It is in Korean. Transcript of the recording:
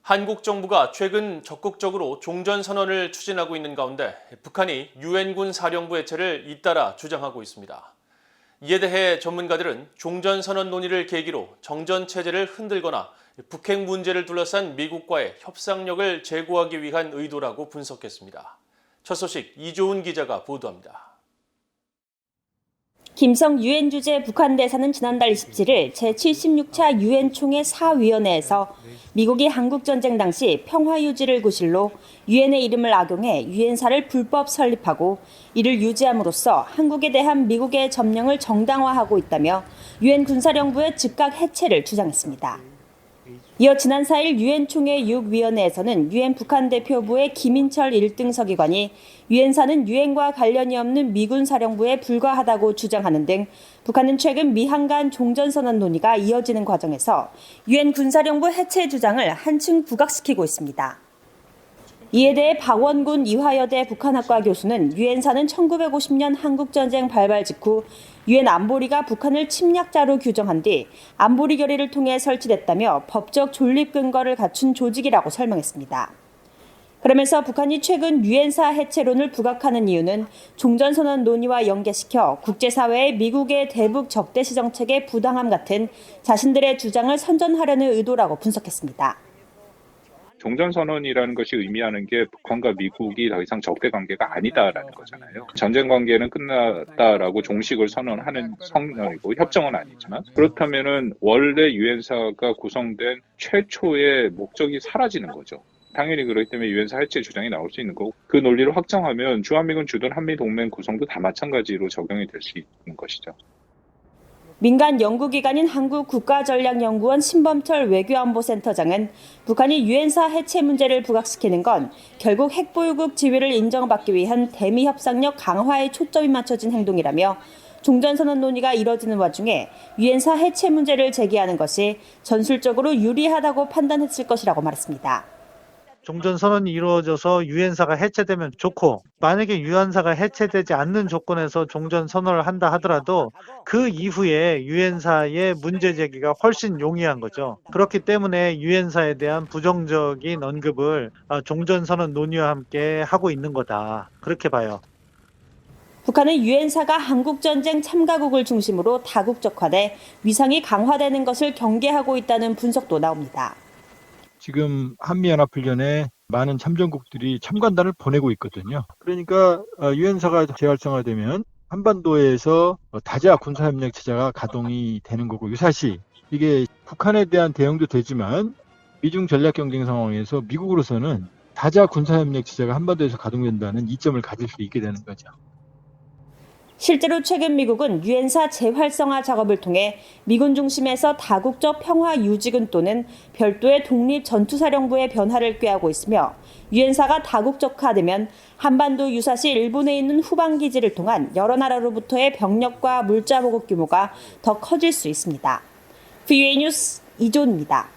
한국 정부가 최근 적극적으로 종전선언을 추진하고 있는 가운데 북한이 유엔군 사령부 해체를 잇따라 주장하고 있습니다. 이에 대해 전문가들은 종전선언 논의를 계기로 정전체제를 흔들거나 북핵 문제를 둘러싼 미국과의 협상력을 제고하기 위한 의도라고 분석했습니다. 첫 소식 이조은 기자가 보도합니다. 김성 유엔 주재 북한 대사는 지난달 27일 제76차 유엔 총회 사위원회에서 미국이 한국전쟁 당시 평화유지를 구실로 유엔의 이름을 악용해 유엔사를 불법 설립하고 이를 유지함으로써 한국에 대한 미국의 점령을 정당화하고 있다며 유엔 군사령부의 즉각 해체를 주장했습니다. 이어 지난 4일 유엔 총회 6위원회에서는 유엔 북한 대표부의 김인철 1등 서기관이 유엔사는 유엔과 관련이 없는 미군 사령부에 불과하다고 주장하는 등 북한은 최근 미한 간 종전선언 논의가 이어지는 과정에서 유엔 군사령부 해체 주장을 한층 부각시키고 있습니다. 이에 대해 박원군 이화여대 북한학과 교수는 유엔사는 1950년 한국전쟁 발발 직후 유엔 안보리가 북한을 침략자로 규정한 뒤 안보리 결의를 통해 설치됐다며 법적 존립 근거를 갖춘 조직이라고 설명했습니다. 그러면서 북한이 최근 유엔사 해체론을 부각하는 이유는 종전선언 논의와 연계시켜 국제사회의 미국의 대북 적대시 정책의 부당함 같은 자신들의 주장을 선전하려는 의도라고 분석했습니다. 종전선언이라는 것이 의미하는 게 북한과 미국이 더 이상 적대 관계가 아니다라는 거잖아요. 전쟁 관계는 끝났다라고 종식을 선언하는 성명이고 협정은 아니지만 그렇다면은 원래 유엔사가 구성된 최초의 목적이 사라지는 거죠. 당연히 그렇기 때문에 유엔사 해체 주장이 나올 수 있는 거고 그 논리를 확정하면 주한미군 주둔 한미동맹 구성도 다 마찬가지로 적용이 될 수 있는 것이죠. 민간 연구기관인 한국국가전략연구원 신범철 외교안보센터장은 북한이 유엔사 해체 문제를 부각시키는 건 결국 핵보유국 지위를 인정받기 위한 대미 협상력 강화에 초점이 맞춰진 행동이라며 종전선언 논의가 이뤄지는 와중에 유엔사 해체 문제를 제기하는 것이 전술적으로 유리하다고 판단했을 것이라고 말했습니다. 종전선언이 이루어져서 유엔사가 해체되면 좋고 만약에 유엔사가 해체되지 않는 조건에서 종전선언을 한다 하더라도 그 이후에 유엔사의 문제 제기가 훨씬 용이한 거죠. 그렇기 때문에 유엔사에 대한 부정적인 언급을 종전선언 논의와 함께 하고 있는 거다. 그렇게 봐요. 북한은 유엔사가 한국전쟁 참가국을 중심으로 다국적화돼 위상이 강화되는 것을 경계하고 있다는 분석도 나옵니다. 지금 한미연합훈련에 많은 참전국들이 참관단을 보내고 있거든요. 그러니까 유엔사가 재활성화되면 한반도에서 다자 군사협력 체제가 가동이 되는 거고 유사시 이게 북한에 대한 대응도 되지만 미중 전략 경쟁 상황에서 미국으로서는 다자 군사협력 체제가 한반도에서 가동된다는 이점을 가질 수 있게 되는 거죠. 실제로 최근 미국은 유엔사 재활성화 작업을 통해 미군 중심에서 다국적 평화 유지군 또는 별도의 독립 전투사령부의 변화를 꾀하고 있으며 유엔사가 다국적화되면 한반도 유사시 일본에 있는 후방기지를 통한 여러 나라로부터의 병력과 물자 보급 규모가 더 커질 수 있습니다. VOA 뉴스 이조은입니다.